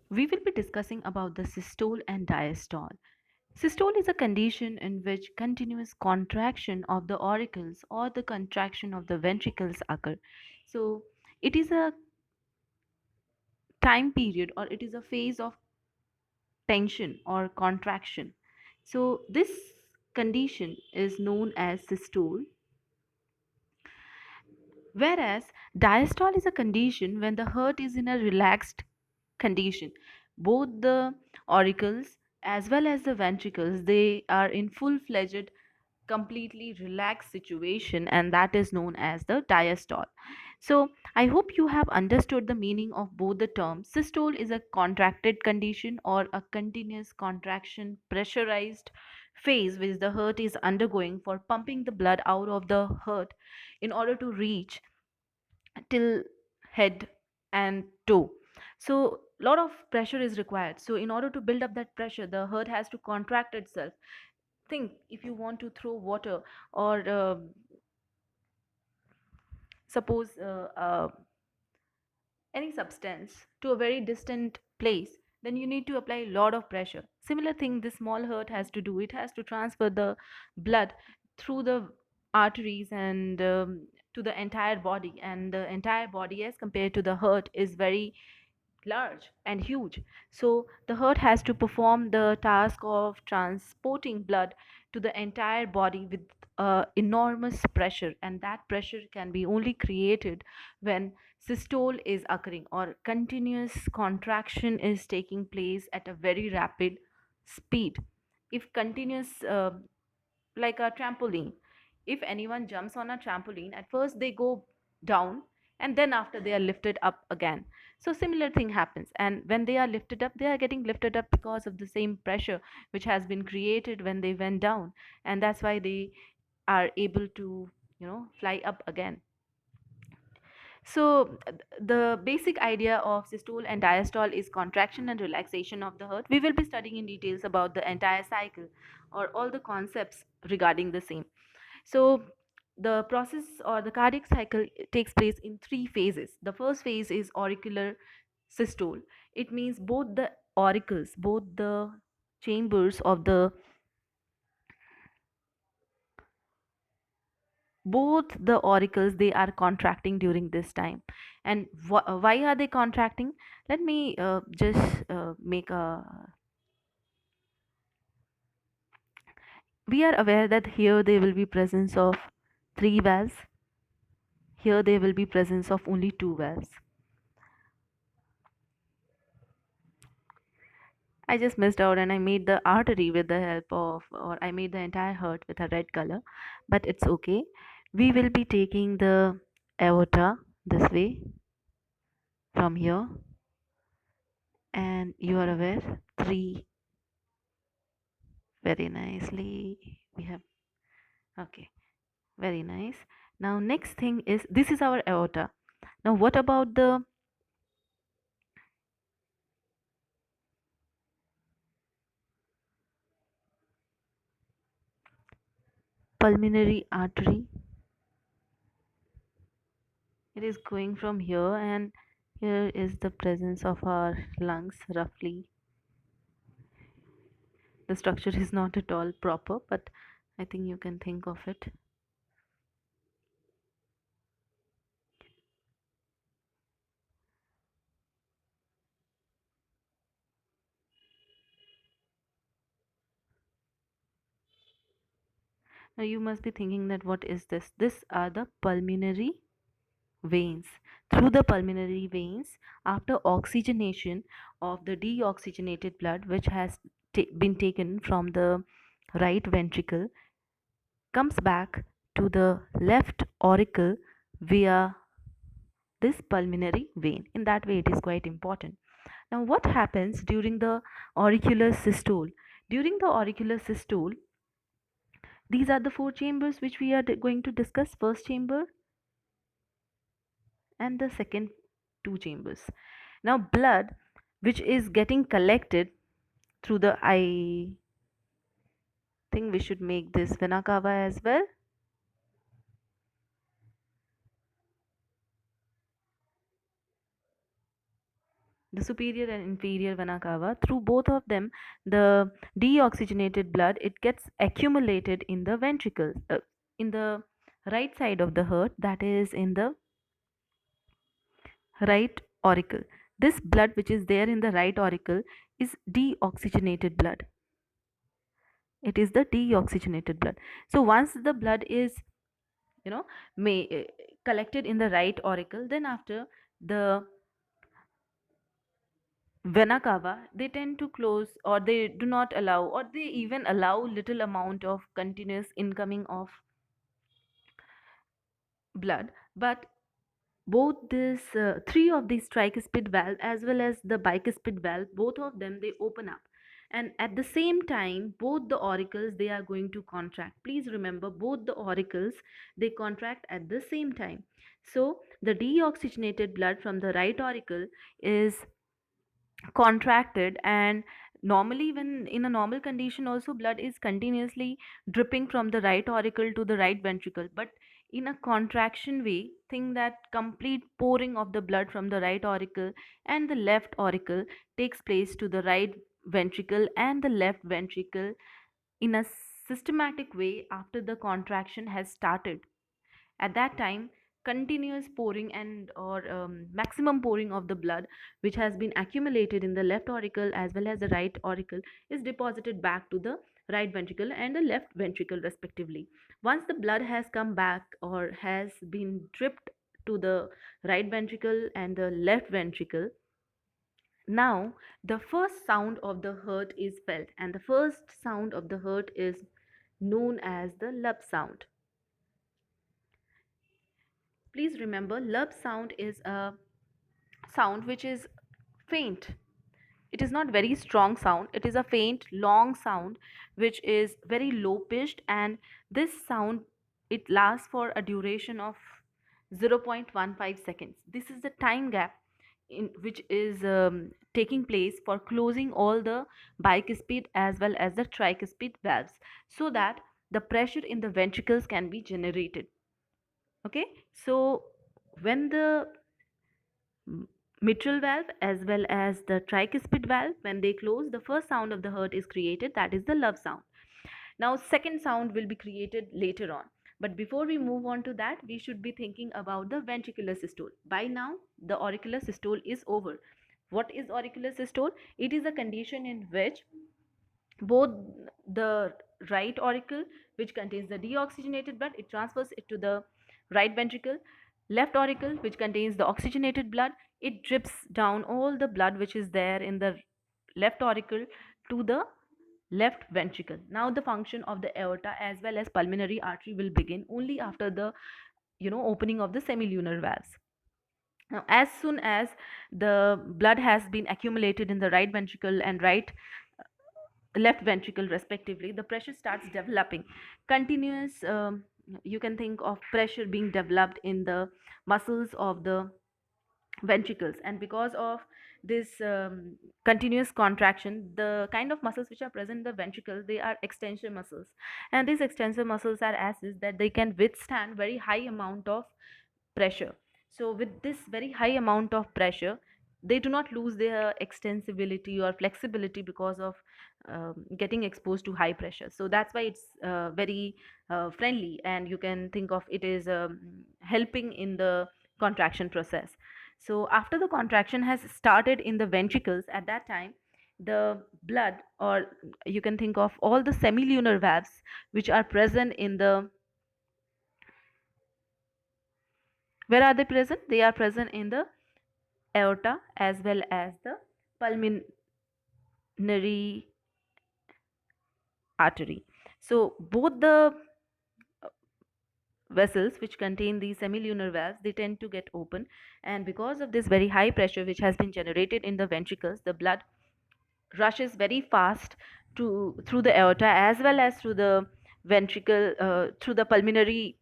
We will be discussing about the systole and diastole. Systole is a condition in which continuous contraction of the auricles or the contraction of the ventricles occur. So it is a time period or it is a phase of tension or contraction. So this condition is known as systole, whereas diastole is a condition when the heart is in a relaxed condition. Both the auricles as well as the ventricles, they are in full-fledged, completely relaxed situation, and that is known as the diastole. So I hope you have understood the meaning of both the terms. Systole is a contracted condition or a continuous contraction pressurized phase which the heart is undergoing for pumping the blood out of the heart in order to reach till head and toe. So lot of pressure is required. So in order to build up that pressure, the heart has to contract itself. Think if you want to throw water or suppose any substance to a very distant place, then you need to apply a lot of pressure. Similar thing this small heart has to do. It has to transfer the blood through the arteries and to the entire body, and the entire body as compared to the heart is very large and huge. So the heart has to perform the task of transporting blood to the entire body with enormous pressure, and that pressure can be only created when systole is occurring or continuous contraction is taking place at a very rapid speed. If continuous like a trampoline, if anyone jumps on a trampoline, at first they go down and then after they are lifted up again. So similar thing happens, and when they are lifted up, they are getting lifted up because of the same pressure which has been created when they went down, and that's why they are able to fly up again. So the basic idea of systole and diastole is contraction and relaxation of the heart. We will be studying in details about the entire cycle or all the concepts regarding the same. So the process or the cardiac cycle takes place in three phases. The first phase is auricular systole. It means both the chambers of both the auricles, they are contracting during this time. And why are they contracting? Let me just make a we are aware that here there will be presence of three valves. Here there will be presence of only two valves. I just missed out and I made the artery with the help of, or I made the entire heart with a red color, but it's okay. We will be taking the aorta this way from here, and you are aware, three, very nicely. We have, okay, very nice. Now, next thing is this is our aorta. Now, what about the pulmonary artery? It is going from here, and here is the presence of our lungs roughly. The structure is not at all proper, but I think you can think of it. Now you must be thinking that what is this? These are the pulmonary veins. Through the pulmonary veins, after oxygenation of the deoxygenated blood which has been taken from the right ventricle, comes back to the left auricle via this pulmonary vein. In that way it is quite important. Now what happens during the auricular systole? During the auricular systole, these are the four chambers which we are going to discuss. First chamber and the second two chambers. Now blood which is getting collected through the, I think we should make this vena cava as well. the superior and inferior vena cava. Through both of them, the deoxygenated blood, it gets accumulated in the ventricles, in the right side of the heart, that is in the right auricle. This blood which is there in the right auricle is deoxygenated blood. It is the deoxygenated blood. So once the blood is, you know, may collected in the right auricle, then after the vena cava, they tend to close, or they do not allow, or they even allow little amount of continuous incoming of blood. But both this three of these tricuspid valve as well as the bicuspid valve, both of them, they open up, and at the same time both the auricles, they are going to contract. Please remember, both the auricles, they contract at the same time. So the deoxygenated blood from the right auricle is contracted, and normally, when in a normal condition also, blood is continuously dripping from the right auricle to the right ventricle. But in a contraction way, think that complete pouring of the blood from the right auricle and the left auricle takes place to the right ventricle and the left ventricle in a systematic way after the contraction has started. At that time, continuous pouring and or maximum pouring of the blood which has been accumulated in the left auricle as well as the right auricle is deposited back to the right ventricle and the left ventricle respectively. Once the blood has come back or has been dripped to the right ventricle and the left ventricle, now the first sound of the heart is felt, and the first sound of the heart is known as the lub sound. Please remember, lub sound is a sound which is faint. It is not very strong sound. It is a faint, long sound which is very low pitched, and this sound, it lasts for a duration of 0.15 seconds. This is the time gap in which is taking place for closing all the bicuspid as well as the tricuspid valves, so that the pressure in the ventricles can be generated. Okay, so when the mitral valve as well as the tricuspid valve, when they close, the first sound of the heart is created, that is the love sound. Now second sound will be created later on, but before we move on to that, we should be thinking about the ventricular systole. By now the auricular systole is over. What is auricular systole? It is a condition in which both the right auricle, which contains the deoxygenated blood, it transfers it to the right ventricle. Left auricle, which contains the oxygenated blood, it drips down all the blood which is there in the left auricle to the left ventricle. Now the function of the aorta as well as pulmonary artery will begin only after the, opening of the semilunar valves. Now, as soon as the blood has been accumulated in the right ventricle and right left ventricle respectively, the pressure starts developing continuous. You can think of pressure being developed in the muscles of the ventricles, and because of this continuous contraction, the kind of muscles which are present in the ventricle, they are extensor muscles, and these extensor muscles are asses that they can withstand very high amount of pressure. So with this very high amount of pressure, they do not lose their extensibility or flexibility because of getting exposed to high pressure. So that's why it's very friendly, and you can think of it as helping in the contraction process. So after the contraction has started in the ventricles, at that time the blood, or you can think of all the semilunar valves which are present in the, where are they present? They are present in the aorta as well as the pulmonary artery. So both the vessels which contain these semilunar valves, they tend to get open, and because of this very high pressure which has been generated in the ventricles, the blood rushes very fast to through the aorta as well as through the ventricle, through the pulmonary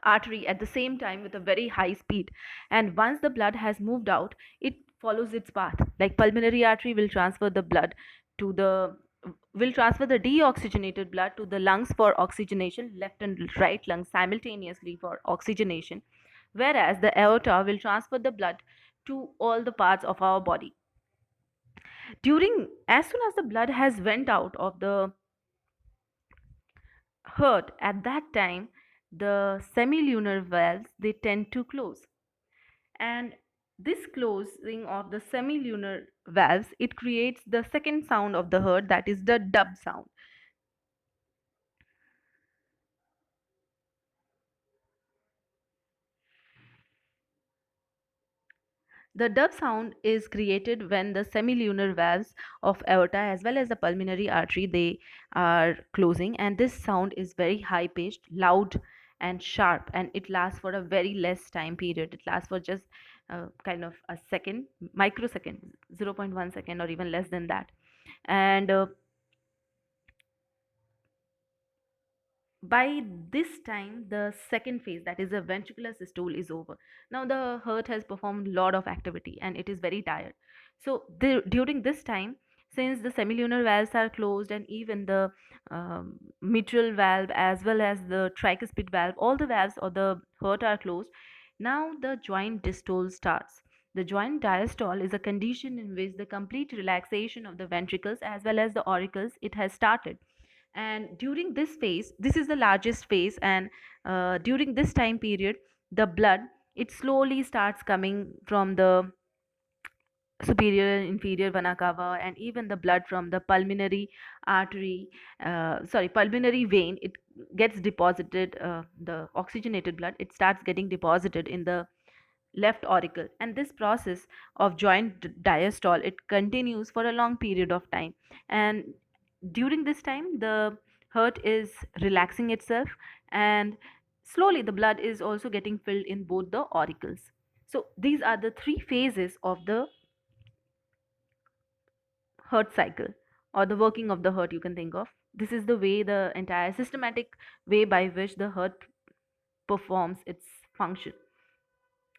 artery at the same time with a very high speed. And once the blood has moved out, it follows its path. Like pulmonary artery will transfer the blood to the, will transfer the deoxygenated blood to the lungs for oxygenation, left and right lungs simultaneously for oxygenation, whereas the aorta will transfer the blood to all the parts of our body. During, as soon as the blood has went out of the heart, at that time the semilunar valves they tend to close, and this closing of the semilunar valves it creates the second sound of the heart, that is the dub sound. The dub sound is created when the semilunar valves of aorta as well as the pulmonary artery they are closing, and this sound is very high pitched, loud and sharp, and it lasts for a very less time period. It lasts for just kind of a second, microsecond, zero point 0.1 second or even less than that. And by this time the second phase, that is the ventricular systole, is over. Now the heart has performed a lot of activity and it is very tired. So during this time, since the semilunar valves are closed and even the mitral valve as well as the tricuspid valve, all the valves of the heart are closed. Now the joint dystole starts. The joint diastole is a condition in which the complete relaxation of the ventricles as well as the auricles it has started. And during this phase, this is the largest phase, and during this time period the blood it slowly starts coming from the superior and inferior vena cava, and even the blood from the pulmonary artery, pulmonary vein, it gets deposited, the oxygenated blood it starts getting deposited in the left auricle, and this process of joint diastole it continues for a long period of time. And during this time the heart is relaxing itself, and slowly the blood is also getting filled in both the auricles. So these are the three phases of the heart cycle, or the working of the heart, you can think of. This is the way, the entire systematic way by which the heart performs its function.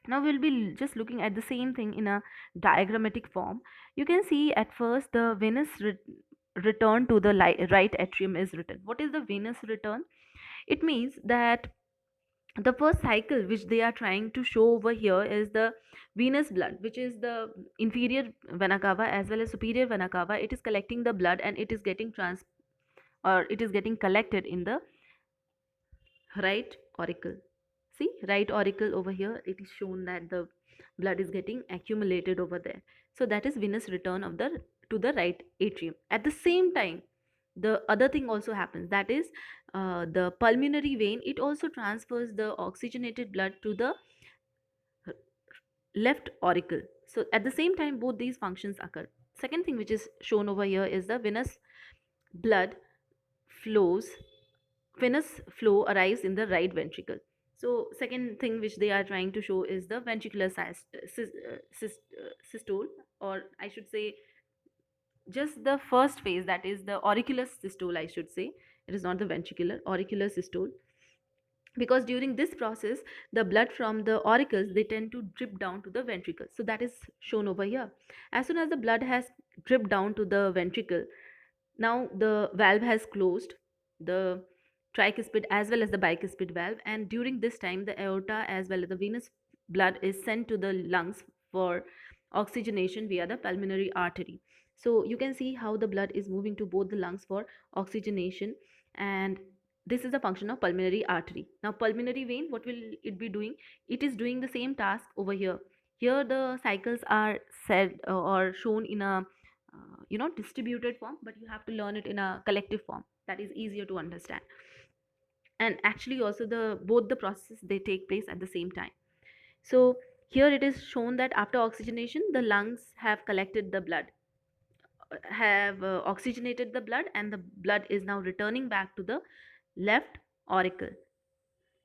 Now we'll be just looking at the same thing in a diagrammatic form. You can see at first the venous return to the right atrium is written. What is the venous return? It means that the first cycle which they are trying to show over here is the venous blood, which is the inferior vena cava as well as superior vena cava. It is collecting the blood and it is getting or it is getting collected in the right auricle. See, right auricle over here, it is shown that the blood is getting accumulated over there. So that is venous return of the to the right atrium. At the same time, the other thing also happens, that is the pulmonary vein it also transfers the oxygenated blood to the left auricle. So at the same time both these functions occur. Second thing which is shown over here is the venous blood flows, venous flow arrives in the right ventricle. So second thing which they are trying to show is the ventricular systole, or I should say just the first phase, that is the auricular systole, I should say. It is not the ventricular, auricular systole, because during this process the blood from the auricles they tend to drip down to the ventricle. So that is shown over here. As soon as the blood has dripped down to the ventricle, now the valve has closed, the tricuspid as well as the bicuspid valve, and during this time the aorta as well as the venous blood is sent to the lungs for oxygenation via the pulmonary artery. So you can see how the blood is moving to both the lungs for oxygenation, and this is the function of pulmonary artery. Now pulmonary vein, what will it be doing? It is doing the same task over here. Here the cycles are said or shown in a distributed form, but you have to learn it in a collective form, that is easier to understand. And actually also the both the processes they take place at the same time. So here it is shown that after oxygenation the lungs have collected the blood, have oxygenated the blood, and the blood is now returning back to the left auricle.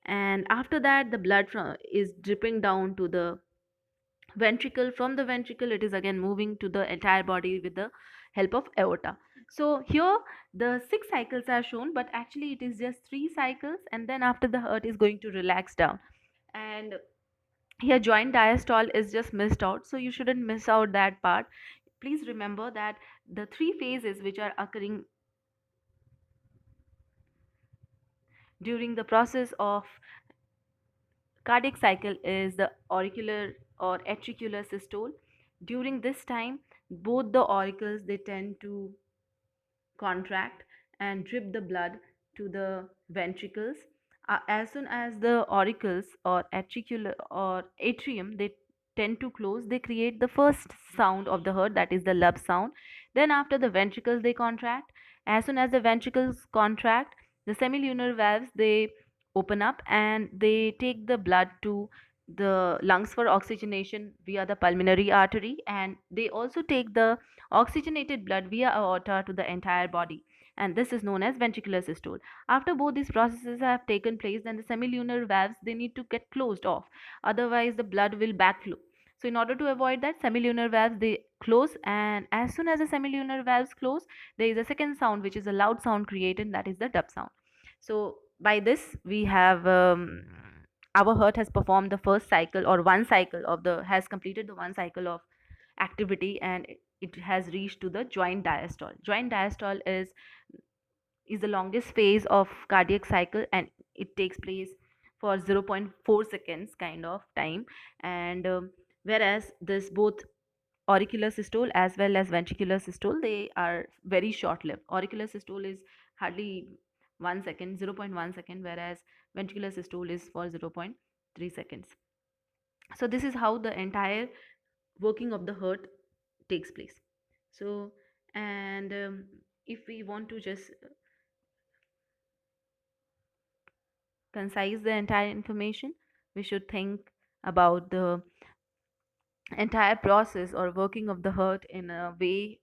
And after that the blood is dripping down to the ventricle. From the ventricle it is again moving to the entire body with the help of aorta. So here the six cycles are shown, but actually it is just three cycles, and then after the heart is going to relax down. And here joint diastole is just missed out, so you shouldn't miss out that part. Please remember that the three phases which are occurring during the process of cardiac cycle is the auricular or atricular systole. During this time, both the auricles they tend to contract and drip the blood to the ventricles. As soon as the auricles or atricular or atrium they tend to close, they create the first sound of the heart, that is the lub sound. Then after the ventricles they contract. As soon as the ventricles contract, the semilunar valves they open up and they take the blood to the lungs for oxygenation via the pulmonary artery, and they also take the oxygenated blood via aorta to the entire body, and this is known as ventricular systole. After both these processes have taken place, then the semilunar valves they need to get closed off, otherwise the blood will backflow. So in order to avoid that, semilunar valves they close, and as soon as the semilunar valves close, there is a second sound which is a loud sound created, that is the dub sound. So by this we have our heart has performed the first cycle, or one cycle of the has completed the one cycle of activity, and it has reached to the joint diastole. Joint diastole is the longest phase of cardiac cycle, and it takes place for zero point 0.4 seconds kind of time. And whereas this both auricular systole as well as ventricular systole they are very short lived. Auricular systole is hardly 1 second, 0.1 second, whereas ventricular systole is for zero point 0.3 seconds. So this is how the entire working of the heart takes place. So, and if we want to just concise the entire information, we should think about the entire process or working of the heart in a way,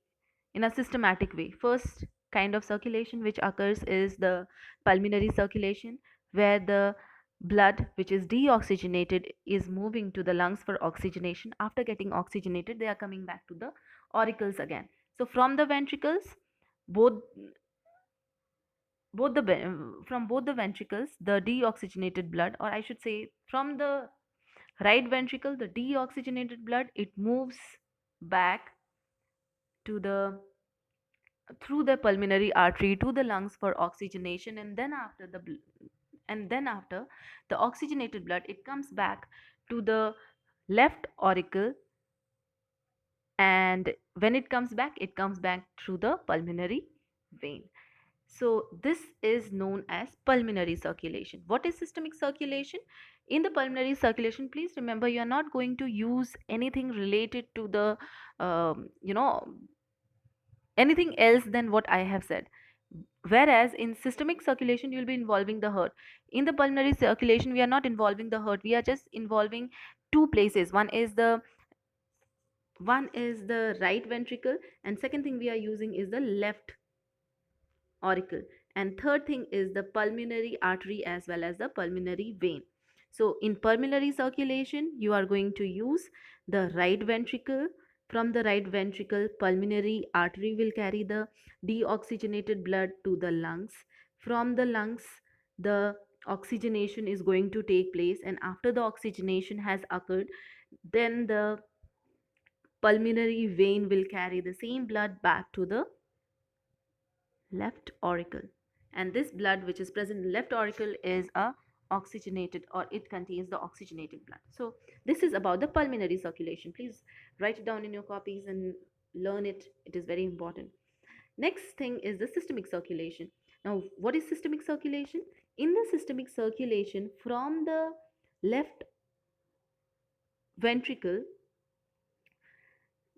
in a systematic way. First kind of circulation which occurs is the pulmonary circulation, where the blood which is deoxygenated is moving to the lungs for oxygenation. After getting oxygenated, they are coming back to the auricles again. So from the ventricles, both from both the ventricles, the deoxygenated blood, or I should say from the right ventricle, the deoxygenated blood it moves back to the through the pulmonary artery to the lungs for oxygenation, and then after and then after the oxygenated blood it comes back to the left auricle, and when it comes back through the pulmonary vein. So this is known as pulmonary circulation. What is systemic circulation? In the pulmonary circulation, please remember you are not going to use anything related to the you know anything else than what I have said. Whereas in systemic circulation, you will be involving the heart. In the pulmonary circulation, we are not involving the heart. We are just involving two places. One is the right ventricle, and second thing we are using is the left auricle, and third thing is the pulmonary artery as well as the pulmonary vein. So in pulmonary circulation you are going to use the right ventricle. From the right ventricle, pulmonary artery will carry the deoxygenated blood to the lungs. From the lungs, the oxygenation is going to take place, and after the oxygenation has occurred, then the pulmonary vein will carry the same blood back to the left auricle, and this blood which is present in left auricle is a oxygenated, or it contains the oxygenated blood. So this is about the pulmonary circulation. Please write it down in your copies and learn it. It is very important. Next thing is the systemic circulation. Now what is systemic circulation? In the systemic circulation, from the left ventricle,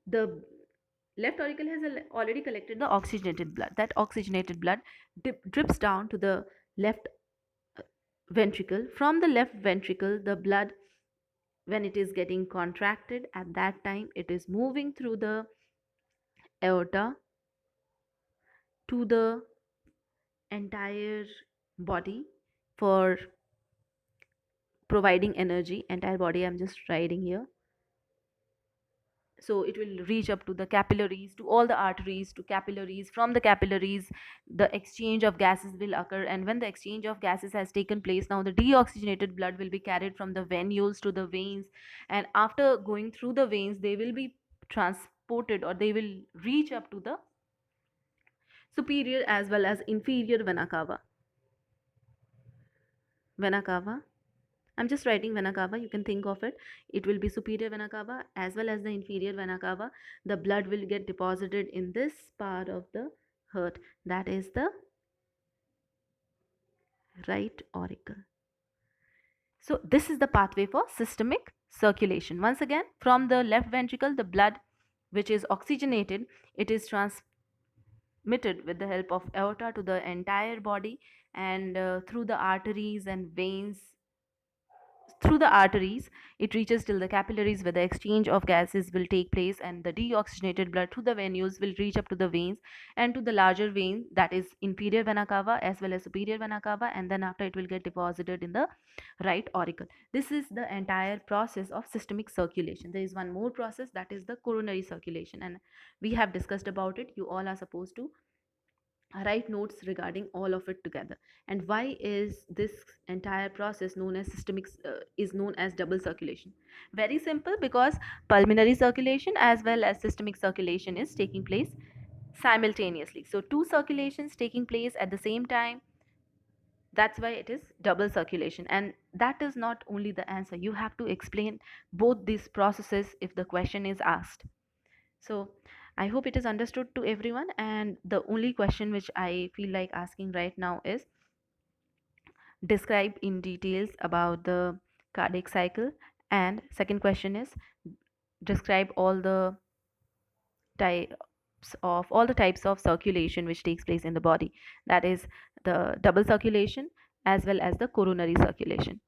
the left auricle has already collected the oxygenated blood. That oxygenated blood drips down to the left ventricle. From the left ventricle, the blood, when it is getting contracted, at that time it is moving through the aorta to the entire body for providing energy. Entire body, I'm just writing here. So it will reach up to the capillaries, to all the arteries, to capillaries. From the capillaries, the exchange of gases will occur, and when the exchange of gases has taken place, now the deoxygenated blood will be carried from the venules to the veins, and after going through the veins they will be transported, or they will reach up to the superior as well as inferior vena cava. I'm just writing vena cava. You can think of it. It will be superior vena cava as well as the inferior vena cava. The blood will get deposited in this part of the heart. That is the right auricle. So this is the pathway for systemic circulation. Once again, from the left ventricle, the blood which is oxygenated, it is transmitted with the help of aorta to the entire body, and through the arteries and veins. Through the arteries, it reaches till the capillaries where the exchange of gases will take place, and the deoxygenated blood through the venules will reach up to the veins and to the larger vein, that is inferior vena cava as well as superior vena cava, and then after it will get deposited in the right auricle. This is the entire process of systemic circulation. There is one more process, that is the coronary circulation, and we have discussed about it. You all are supposed to write notes regarding all of it together. And why is this entire process known as is known as double circulation? Very simple, because pulmonary circulation as well as systemic circulation is taking place simultaneously, so two circulations taking place at the same time. That's why it is double circulation, and that is not only the answer. You have to explain both these processes if the question is asked. So I hope it is understood to everyone. And the only question which I feel like asking right now is, describe in details about the cardiac cycle. And second question is, describe all the types of circulation which takes place in the body. That is the double circulation as well as the coronary circulation.